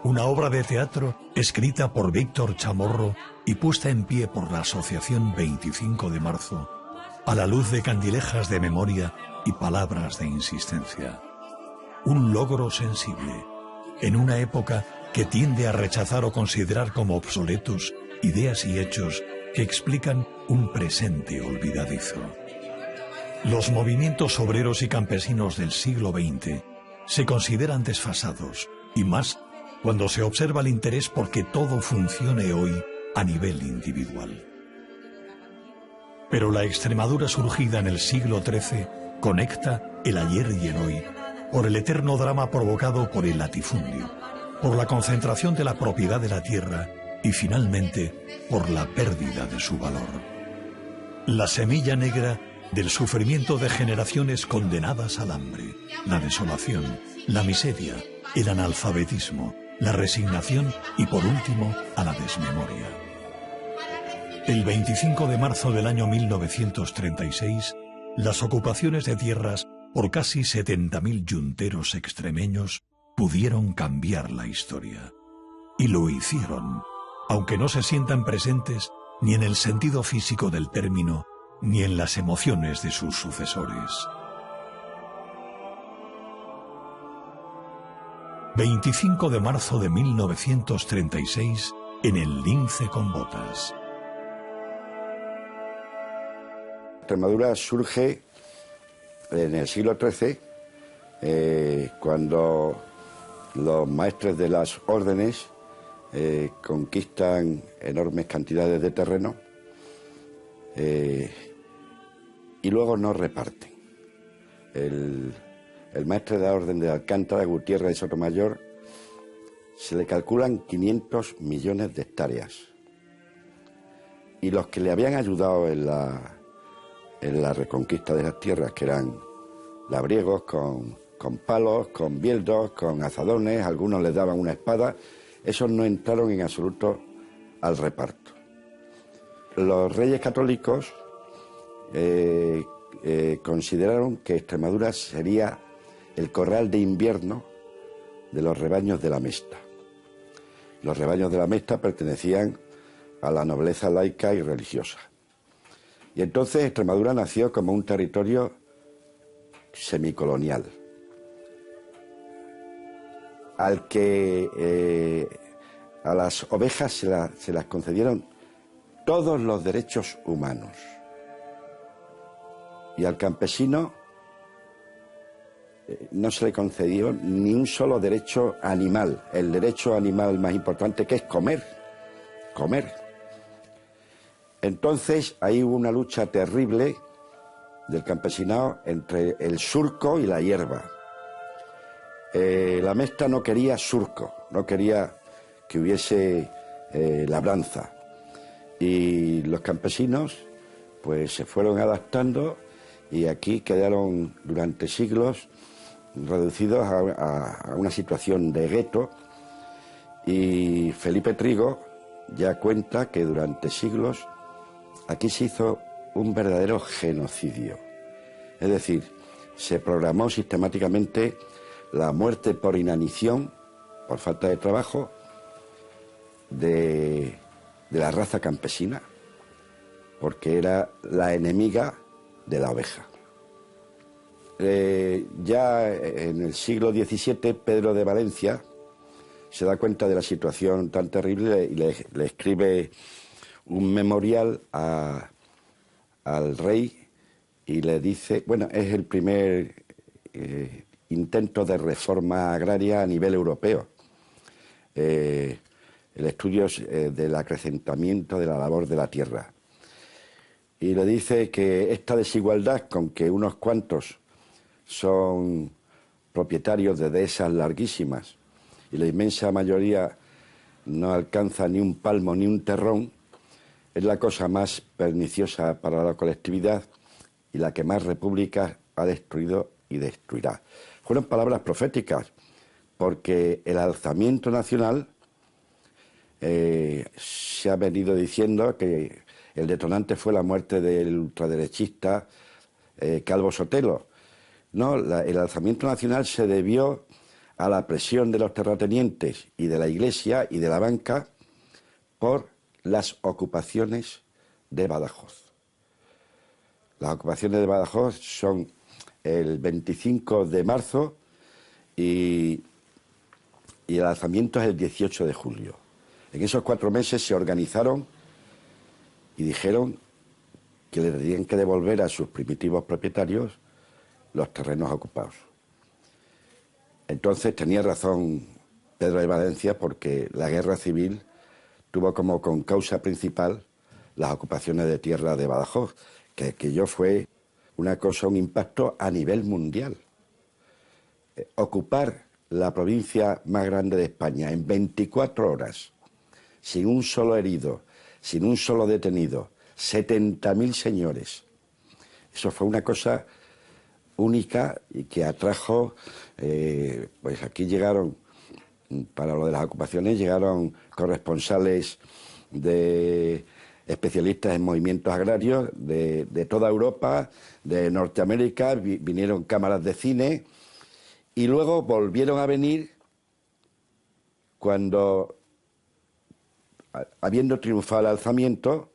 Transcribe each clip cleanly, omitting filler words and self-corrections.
una obra de teatro escrita por Víctor Chamorro y puesta en pie por la Asociación 25 de Marzo, a la luz de candilejas de memoria y palabras de insistencia. Un logro sensible, en una época que tiende a rechazar o considerar como obsoletos ideas y hechos que explican un presente olvidadizo. Los movimientos obreros y campesinos del siglo XX se consideran desfasados, y más cuando se observa el interés por que todo funcione hoy a nivel individual. Pero la Extremadura surgida en el siglo XIII conecta el ayer y el hoy por el eterno drama provocado por el latifundio, por la concentración de la propiedad de la tierra y finalmente por la pérdida de su valor. La semilla negra del sufrimiento de generaciones condenadas al hambre, la desolación, la miseria, el analfabetismo, la resignación y por último a la desmemoria. El 25 de marzo del año 1936, las ocupaciones de tierras por casi 70.000 yunteros extremeños pudieron cambiar la historia. Y lo hicieron, aunque no se sientan presentes ni en el sentido físico del término, ni en las emociones de sus sucesores. 25 de marzo de 1936, en el Lince con Botas. Extremadura surge en el siglo XIII, cuando los maestres de las órdenes conquistan enormes cantidades de terreno y luego no reparten. El maestre de la orden de Alcántara, Gutiérrez de Sotomayor, se le calculan 500 millones de hectáreas. Y los que le habían ayudado en la reconquista de las tierras, que eran labriegos con palos, con bieldos, con azadones, algunos les daban una espada, esos no entraron en absoluto al reparto. Los reyes católicos consideraron que Extremadura sería el corral de invierno de los rebaños de la Mesta. Los rebaños de la Mesta pertenecían a la nobleza laica y religiosa. Y entonces Extremadura nació como un territorio semicolonial, al que a las ovejas se las concedieron todos los derechos humanos, y al campesino no se le concedió ni un solo derecho animal, el derecho animal más importante, que es comer. Entonces ahí hubo una lucha terrible del campesinado entre el surco y la hierba. La Mesta no quería surco, no quería que hubiese labranza, y los campesinos pues se fueron adaptando y aquí quedaron durante siglos reducidos a una situación de gueto, y Felipe Trigo ya cuenta que durante siglos aquí se hizo un verdadero genocidio. Es decir, se programó sistemáticamente la muerte por inanición, por falta de trabajo, de la raza campesina, porque era la enemiga de la oveja. Ya en el siglo XVII, Pedro de Valencia se da cuenta de la situación tan terrible y le escribe un memorial al rey y le dice, bueno, es el primer intento de reforma agraria a nivel europeo, el estudio del acrecentamiento de la labor de la tierra, y le dice que esta desigualdad con que unos cuantos son propietarios de dehesas larguísimas y la inmensa mayoría no alcanza ni un palmo ni un terrón, es la cosa más perniciosa para la colectividad y la que más repúblicas ha destruido y destruirá. Fueron palabras proféticas, porque el alzamiento nacional se ha venido diciendo que el detonante fue la muerte del ultraderechista Calvo Sotelo. No, el alzamiento nacional se debió a la presión de los terratenientes y de la Iglesia y de la banca por las ocupaciones de Badajoz. Las ocupaciones de Badajoz son el 25 de marzo y el alzamiento es el 18 de julio. En esos 4 meses se organizaron y dijeron que le tenían que devolver a sus primitivos propietarios los terrenos ocupados. Entonces tenía razón Pedro de Valencia, porque la guerra civil tuvo como con causa principal las ocupaciones de tierra de Badajoz, que aquello fue una cosa, un impacto a nivel mundial. Ocupar la provincia más grande de España en 24 horas, sin un solo herido, sin un solo detenido, 70.000 señores. Eso fue una cosa única y que atrajo, pues aquí llegaron, para lo de las ocupaciones, llegaron corresponsales de especialistas en movimientos agrarios de toda Europa, de Norteamérica, vinieron cámaras de cine y luego volvieron a venir cuando, habiendo triunfado el alzamiento,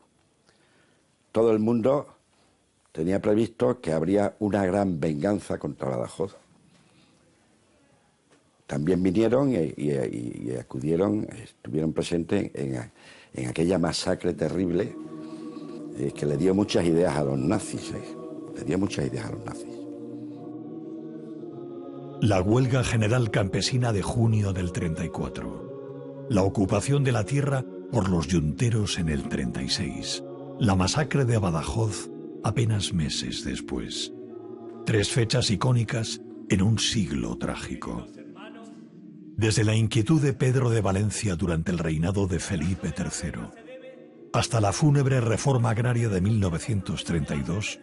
todo el mundo tenía previsto que habría una gran venganza contra Badajoz. También vinieron y acudieron, estuvieron presentes en aquella masacre terrible que le dio muchas ideas a los nazis. Le dio muchas ideas a los nazis. La huelga general campesina de junio del 34. La ocupación de la tierra por los yunteros en el 36. La masacre de Badajoz apenas meses después. 3 fechas icónicas en un siglo trágico. Desde la inquietud de Pedro de Valencia durante el reinado de Felipe III, hasta la fúnebre reforma agraria de 1932,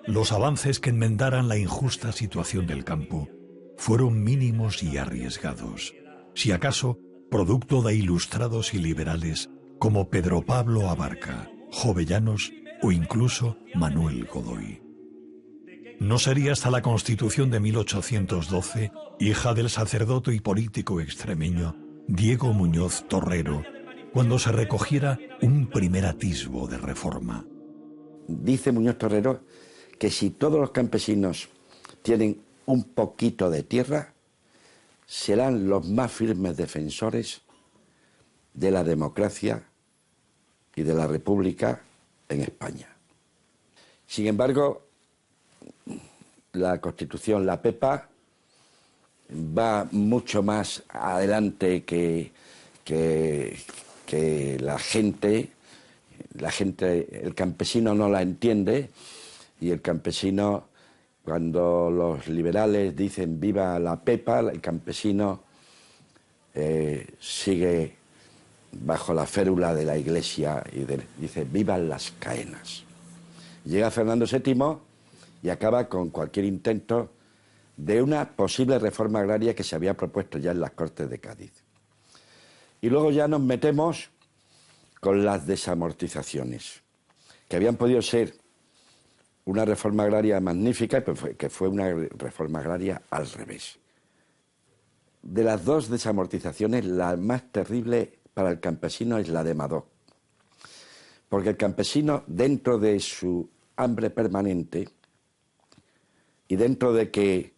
los avances que enmendaran la injusta situación del campo fueron mínimos y arriesgados, si acaso producto de ilustrados y liberales como Pedro Pablo Abarca, Jovellanos o incluso Manuel Godoy. No sería hasta la Constitución de 1812, hija del sacerdote y político extremeño Diego Muñoz Torrero, cuando se recogiera un primer atisbo de reforma. Dice Muñoz Torrero que si todos los campesinos tienen un poquito de tierra, serán los más firmes defensores de la democracia y de la república en España. Sin embargo, la Constitución, la PEPA, va mucho más adelante que la gente, el campesino no la entiende, y el campesino, cuando los liberales dicen viva la PEPA, el campesino sigue bajo la férula de la Iglesia y dice vivan las caenas. Llega Fernando VII y acaba con cualquier intento de una posible reforma agraria que se había propuesto ya en las Cortes de Cádiz. Y luego ya nos metemos con las desamortizaciones, que habían podido ser una reforma agraria magnífica, pero que fue una reforma agraria al revés. De las 2 desamortizaciones, la más terrible para el campesino es la de Madoz, porque el campesino, dentro de su hambre permanente y dentro de que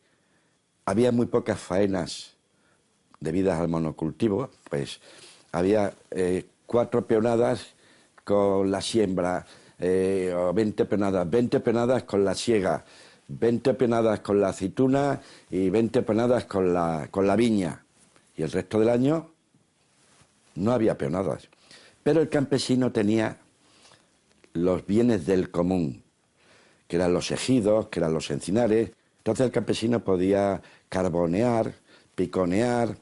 había muy pocas faenas debidas al monocultivo, pues había 4 peonadas con la siembra, o 20 peonadas con la siega, 20 peonadas con la aceituna y 20 peonadas con la viña. Y el resto del año no había peonadas. Pero el campesino tenía los bienes del común, que eran los ejidos, que eran los encinares. Entonces el campesino podía carbonear, piconear,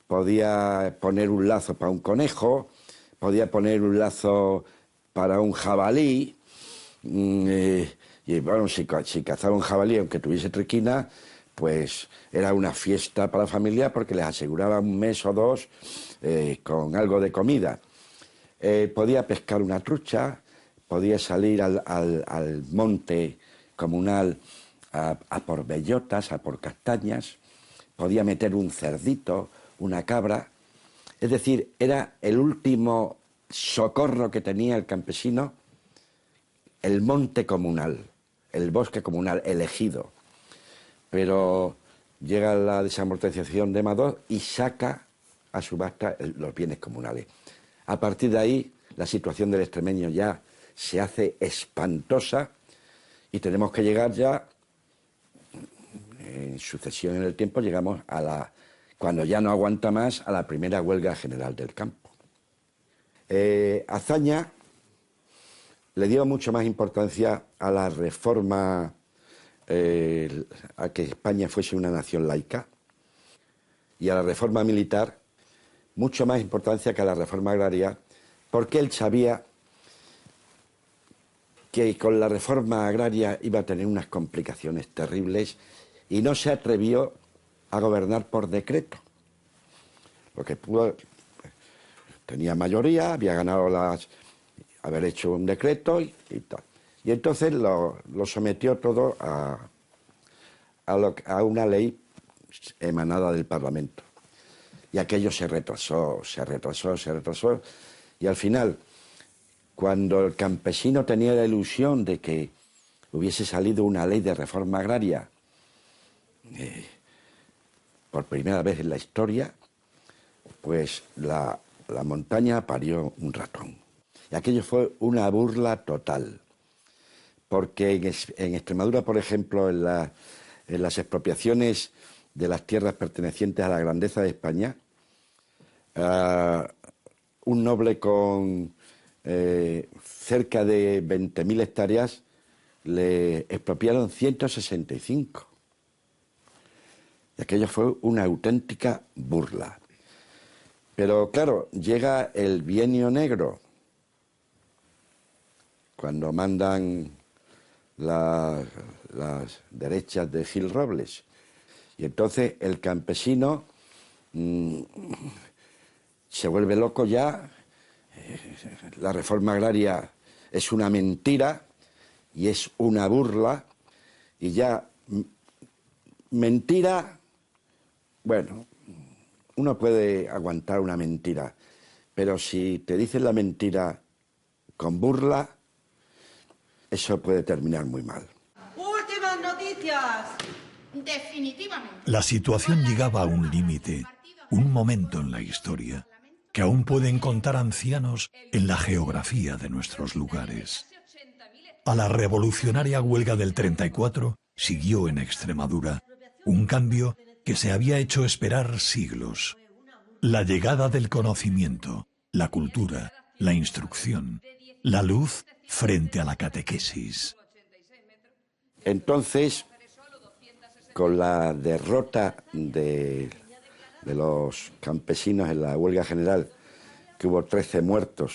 podía poner un lazo para un conejo, podía poner un lazo para un jabalí, y bueno, si cazaba un jabalí, aunque tuviese triquina, pues era una fiesta para la familia porque les aseguraba un mes o 2 con algo de comida. Podía pescar una trucha, podía salir al monte comunal a por bellotas, a por castañas, podía meter un cerdito, una cabra. Es decir, era el último socorro que tenía el campesino, el monte comunal, el bosque comunal elegido. Pero llega la desamortización de Madoz y saca a subasta los bienes comunales. A partir de ahí, la situación del extremeño ya se hace espantosa y tenemos que llegar ya, en sucesión en el tiempo, llegamos cuando ya no aguanta más, a la primera huelga general del campo. Azaña le dio mucho más importancia a la reforma, a que España fuese una nación laica, y a la reforma militar mucho más importancia que a la reforma agraria, porque él sabía que con la reforma agraria iba a tener unas complicaciones terribles y no se atrevió a gobernar por decreto. Lo que pudo, tenía mayoría, había ganado haber hecho un decreto y tal. Y entonces lo sometió todo a una ley emanada del Parlamento. Y aquello se retrasó, y al final, cuando el campesino tenía la ilusión de que hubiese salido una ley de reforma agraria, por primera vez en la historia, pues la montaña parió un ratón. Y aquello fue una burla total, porque en Extremadura, por ejemplo, en las expropiaciones de las tierras pertenecientes a la grandeza de España, un noble con cerca de 20.000 hectáreas le expropiaron 165. Y aquello fue una auténtica burla. Pero claro, llega el Bienio Negro, cuando mandan las derechas de Gil Robles. Y entonces el campesino se vuelve loco ya. La reforma agraria es una mentira y es una burla. Y ya, mentira, bueno, uno puede aguantar una mentira, pero si te dicen la mentira con burla, eso puede terminar muy mal. ¡Últimas noticias! Definitivamente. La situación llegaba a un límite, un momento en la historia, que aún pueden contar ancianos en la geografía de nuestros lugares. A la revolucionaria huelga del 34 siguió en Extremadura un cambio que se había hecho esperar siglos. La llegada del conocimiento, la cultura, la instrucción, la luz frente a la catequesis. Entonces, con la derrota de los campesinos en la huelga general, que hubo 13 muertos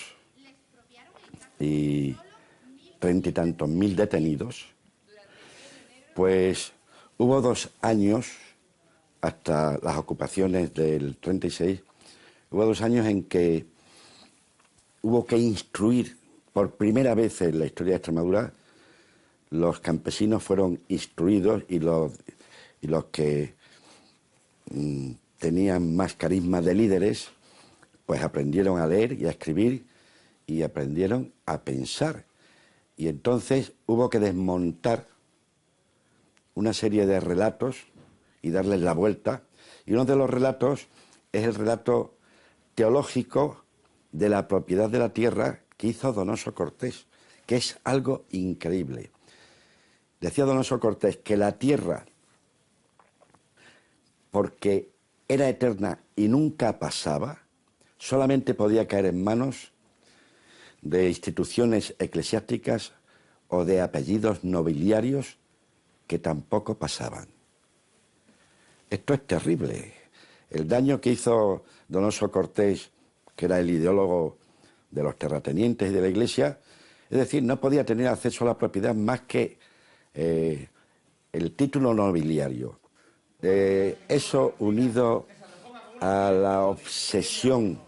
y 30 y tantos mil detenidos, pues hubo 2 años, hasta las ocupaciones del 36, hubo 2 años en que hubo que instruir, por primera vez en la historia de Extremadura, los campesinos fueron instruidos y los que tenían más carisma de líderes, pues aprendieron a leer y a escribir y aprendieron a pensar. Y entonces hubo que desmontar una serie de relatos y darles la vuelta. Y uno de los relatos es el relato teológico de la propiedad de la tierra que hizo Donoso Cortés, que es algo increíble. Decía Donoso Cortés que la tierra, porque era eterna y nunca pasaba, solamente podía caer en manos de instituciones eclesiásticas o de apellidos nobiliarios que tampoco pasaban. Esto es terrible. El daño que hizo Donoso Cortés, que era el ideólogo de los terratenientes y de la Iglesia, es decir, no podía tener acceso a la propiedad más que el título nobiliario. Eso unido a la obsesión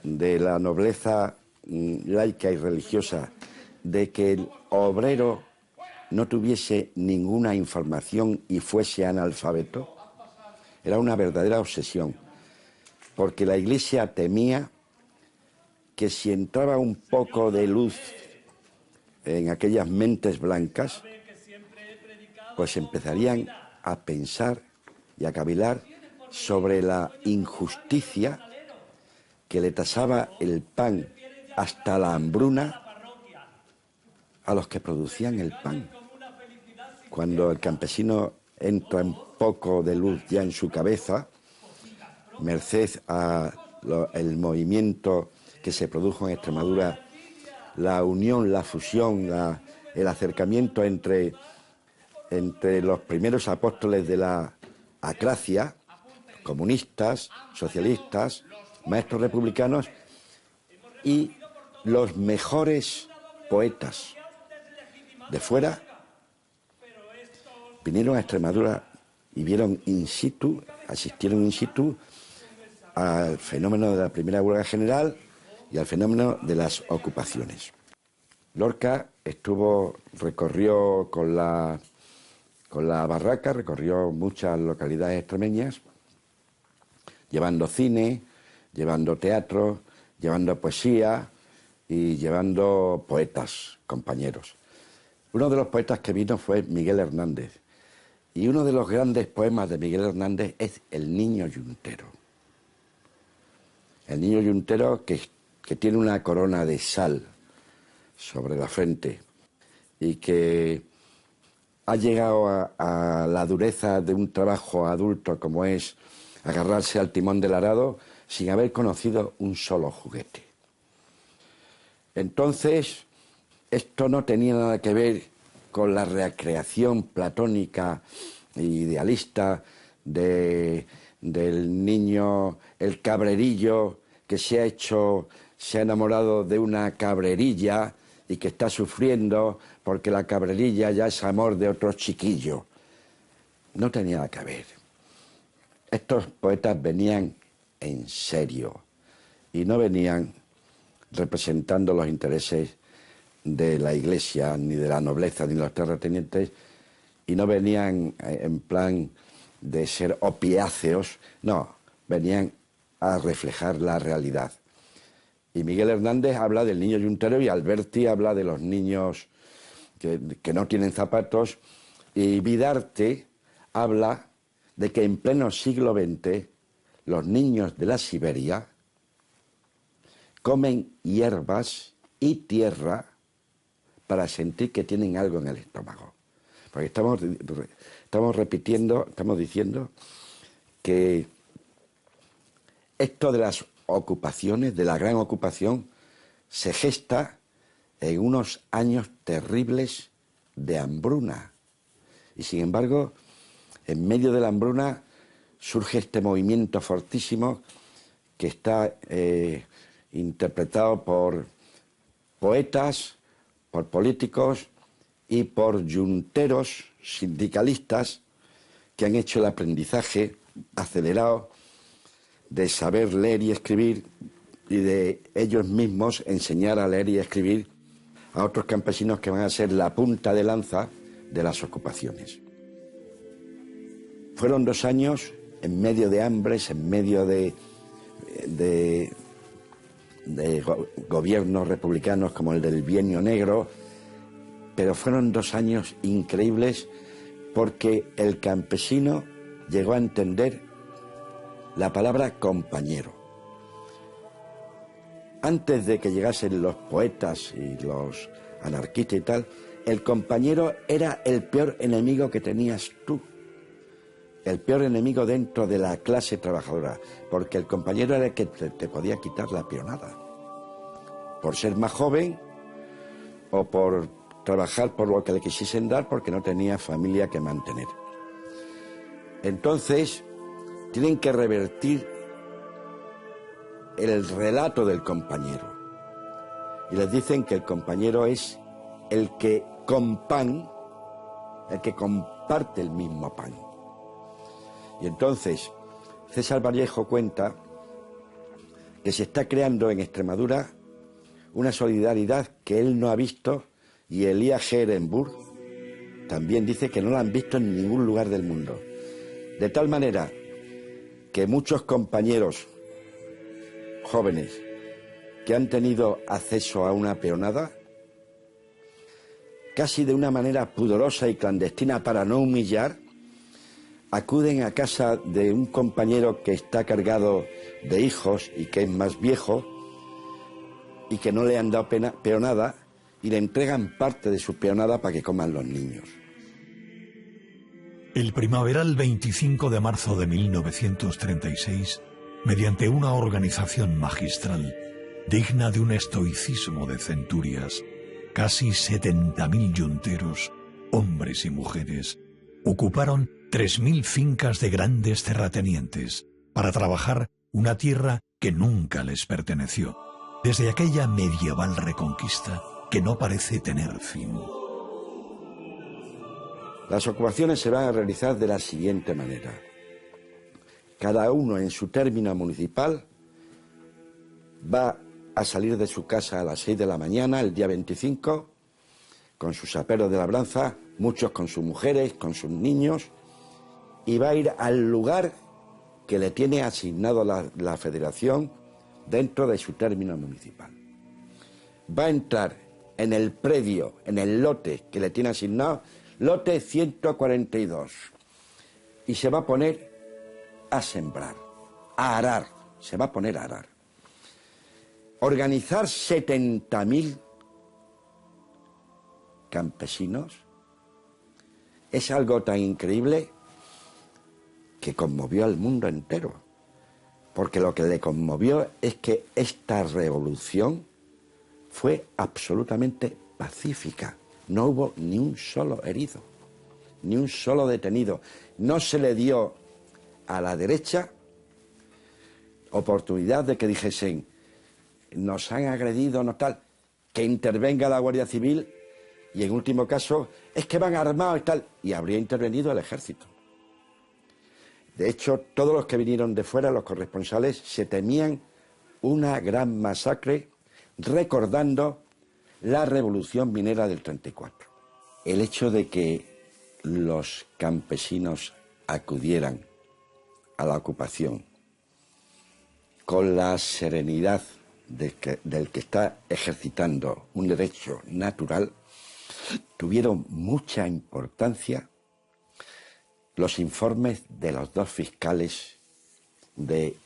de la nobleza laica y religiosa de que el obrero no tuviese ninguna información y fuese analfabeto, Era una verdadera obsesión, porque la Iglesia temía que si entraba un poco de luz en aquellas mentes blancas, pues empezarían a pensar y a cavilar sobre la injusticia que le tasaba el pan hasta la hambruna a los que producían el pan. Cuando el campesino entra un poco de luz ya en su cabeza, merced al movimiento que se produjo en Extremadura, la unión, la fusión, el acercamiento entre los primeros apóstoles de la acracia, comunistas, socialistas, maestros republicanos, y los mejores poetas de fuera vinieron a Extremadura y vieron in situ, asistieron in situ al fenómeno de la primera huelga general y al fenómeno de las ocupaciones. Lorca recorrió con la barraca, recorrió muchas localidades extremeñas, llevando cine, llevando teatro, llevando poesía y llevando poetas, compañeros. Uno de los poetas que vino fue Miguel Hernández. Y uno de los grandes poemas de Miguel Hernández es El niño yuntero. El niño yuntero que tiene una corona de sal sobre la frente y que ha llegado a la dureza de un trabajo adulto como es agarrarse al timón del arado sin haber conocido un solo juguete. Entonces, esto no tenía nada que ver con la recreación platónica e idealista del niño, el cabrerillo que se ha enamorado de una cabrerilla y que está sufriendo porque la cabrerilla ya es amor de otro chiquillo. No tenía nada que ver. Estos poetas venían en serio y no venían representando los intereses de la Iglesia, ni de la nobleza, ni de los terratenientes, y no venían en plan de ser opiáceos, no, venían a reflejar la realidad. Y Miguel Hernández habla del niño yuntero y Alberti habla de los niños que no tienen zapatos, y Vidarte habla de que en pleno siglo XX los niños de la Siberia comen hierbas y tierra para sentir que tienen algo en el estómago. Porque estamos repitiendo, estamos diciendo que esto de las ocupaciones, de la gran ocupación, se gesta en unos años terribles de hambruna. Y sin embargo, en medio de la hambruna surge este movimiento fortísimo que está interpretado por poetas, por políticos y por yunteros sindicalistas que han hecho el aprendizaje acelerado de saber leer y escribir y de ellos mismos enseñar a leer y escribir a otros campesinos que van a ser la punta de lanza de las ocupaciones. Fueron 2 años en medio de hambres, en medio de gobiernos republicanos como el del Bienio Negro, pero fueron 2 años increíbles porque el campesino llegó a entender la palabra compañero. Antes de que llegasen los poetas y los anarquistas y tal, el compañero era el peor enemigo que tenías tú, el peor enemigo dentro de la clase trabajadora, porque el compañero era el que te podía quitar la pionada, por ser más joven o por trabajar por lo que le quisiesen dar porque no tenía familia que mantener. Entonces, tienen que revertir el relato del compañero. Y les dicen que el compañero es el que con pan, el que comparte el mismo pan. Y entonces, César Vallejo cuenta que se está creando en Extremadura una solidaridad que él no ha visto, y Elías G. Ehrenburg también dice que no la han visto en ningún lugar del mundo. De tal manera que muchos compañeros jóvenes que han tenido acceso a una peonada, casi de una manera pudorosa y clandestina para no humillar, acuden a casa de un compañero que está cargado de hijos y que es más viejo y que no le han dado peonada y le entregan parte de su peonada para que coman los niños. El primaveral 25 de marzo de 1936, mediante una organización magistral digna de un estoicismo de centurias, casi 70.000 yunteros, hombres y mujeres, ocuparon 3.000 fincas de grandes terratenientes para trabajar una tierra que nunca les perteneció, desde aquella medieval reconquista que no parece tener fin. Las ocupaciones se van a realizar de la siguiente manera. Cada uno en su término municipal va a salir de su casa a las 6 de la mañana, el día 25, con sus aperos de labranza, muchos con sus mujeres, con sus niños, y va a ir al lugar que le tiene asignado la federación dentro de su término municipal. Va a entrar en el predio, en el lote que le tiene asignado, lote 142, y se va a poner a sembrar, a arar, se va a poner a arar. Organizar 70.000 campesinos es algo tan increíble que conmovió al mundo entero, porque lo que le conmovió es que esta revolución fue absolutamente pacífica. No hubo ni un solo herido, ni un solo detenido. No se le dio a la derecha oportunidad de que dijesen: nos han agredido, no tal, que intervenga la Guardia Civil y en último caso es que van armados y tal, y habría intervenido el ejército. De hecho, todos los que vinieron de fuera, los corresponsales, se temían una gran masacre recordando la revolución minera del 34. El hecho de que los campesinos acudieran a la ocupación con la serenidad del que está ejercitando un derecho natural, tuvieron mucha importancia los informes de los dos fiscales de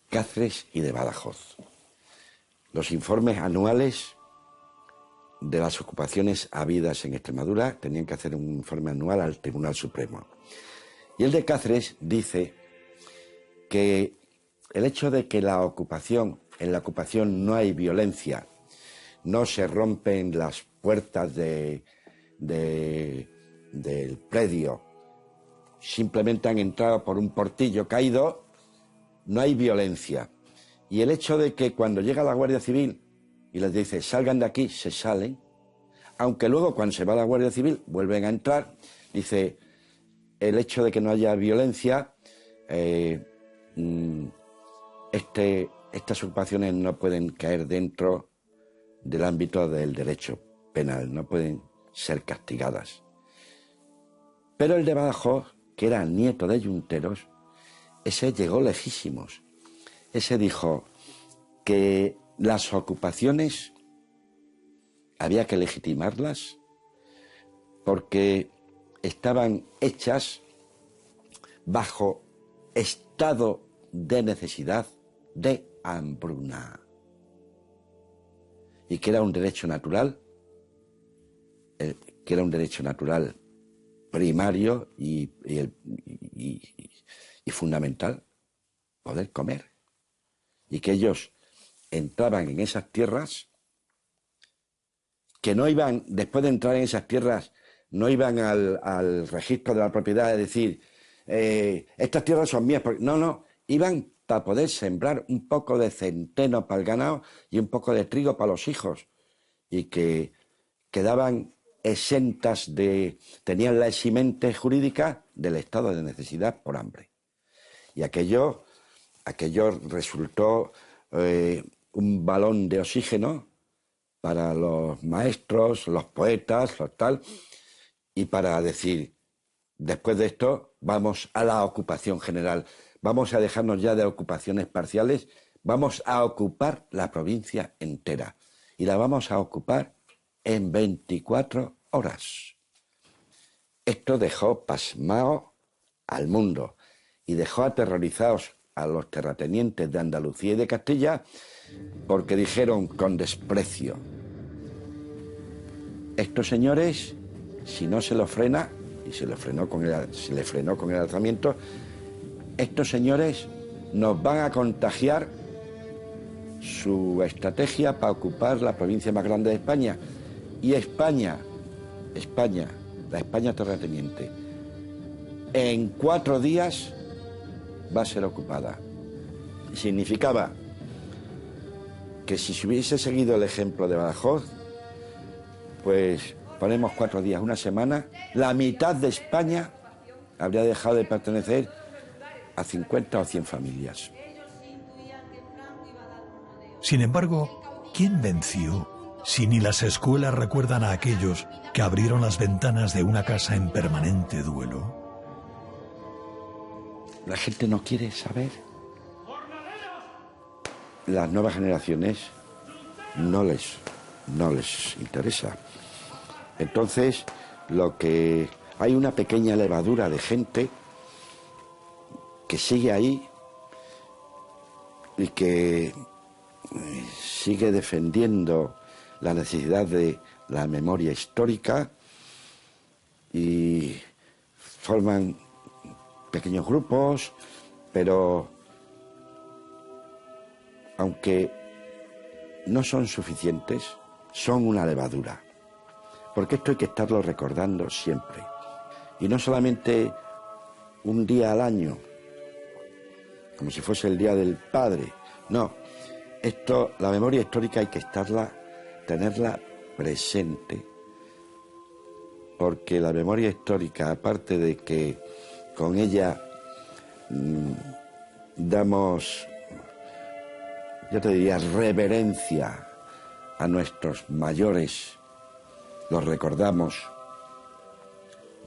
Cáceres y de Badajoz. Los informes anuales de las ocupaciones habidas en Extremadura tenían que hacer un informe anual al Tribunal Supremo. Y el de Cáceres dice que el hecho de que en la ocupación no hay violencia, no se rompen las puertas del predio, simplemente han entrado por un portillo caído, no hay violencia. Y el hecho de que cuando llega la Guardia Civil y les dice salgan de aquí, se salen, aunque luego cuando se va la Guardia Civil vuelven a entrar, dice el hecho de que no haya violencia, estas ocupaciones no pueden caer dentro del ámbito del derecho penal, no pueden ser castigadas. Pero el de Badajoz, que era nieto de yunteros, ese llegó lejísimos. Ese dijo que las ocupaciones había que legitimarlas porque estaban hechas bajo estado de necesidad, de hambruna, y que era un derecho natural, primario y fundamental, poder comer, y que ellos entraban en esas tierras, que no iban, después de entrar en esas tierras, no iban al registro de la propiedad a decir estas tierras son mías, no, iban para poder sembrar un poco de centeno para el ganado y un poco de trigo para los hijos, y que quedaban exentas tenían la eximente jurídica del estado de necesidad por hambre. Y aquello resultó un balón de oxígeno para los maestros, los poetas, los tal, y para decir, después de esto vamos a la ocupación general, vamos a dejarnos ya de ocupaciones parciales, vamos a ocupar la provincia entera y la vamos a ocupar en 24 horas. Esto dejó pasmado al mundo y dejó aterrorizados a los terratenientes de Andalucía y de Castilla, porque dijeron con desprecio: estos señores, si no se los frena, y se le frenó con el alzamiento, estos señores nos van a contagiar su estrategia para ocupar la provincia más grande de España. Y España, la España terrateniente, en 4 días va a ser ocupada. Significaba que si se hubiese seguido el ejemplo de Badajoz, pues ponemos 4 días, una semana, la mitad de España habría dejado de pertenecer a 50 o 100 familias. Sin embargo, ¿quién venció si ni las escuelas recuerdan a aquellos que abrieron las ventanas de una casa en permanente duelo? La gente no quiere saber. Las nuevas generaciones no les interesa. Entonces, hay una pequeña levadura de gente que sigue ahí y que sigue defendiendo la necesidad de la memoria histórica y forman pequeños grupos, pero aunque no son suficientes, son una levadura, porque esto hay que estarlo recordando siempre, y no solamente un día al año, como si fuese el Día del Padre. No, la memoria histórica hay que tenerla presente, porque la memoria histórica, aparte de que con ella damos, yo te diría, reverencia a nuestros mayores, los recordamos.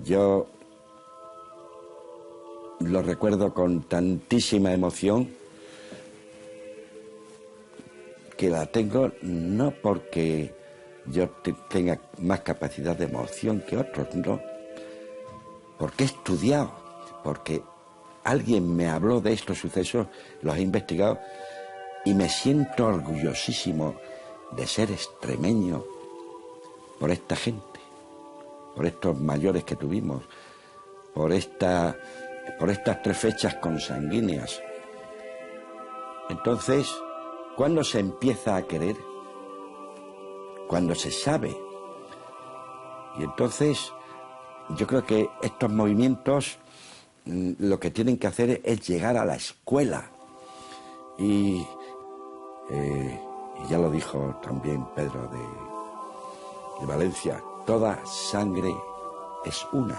Yo lo recuerdo con tantísima emoción que la tengo no porque yo tenga más capacidad de emoción que otros, no, porque he estudiado, porque alguien me habló de estos sucesos, los he investigado y me siento orgullosísimo de ser extremeño por esta gente, por estos mayores que tuvimos, por estas 3 fechas consanguíneas. Entonces, ¿cuándo se empieza a querer? Cuando se sabe. Y entonces, yo creo que estos movimientos lo que tienen que hacer es llegar a la escuela. Y ya lo dijo también Pedro de Valencia, toda sangre es una.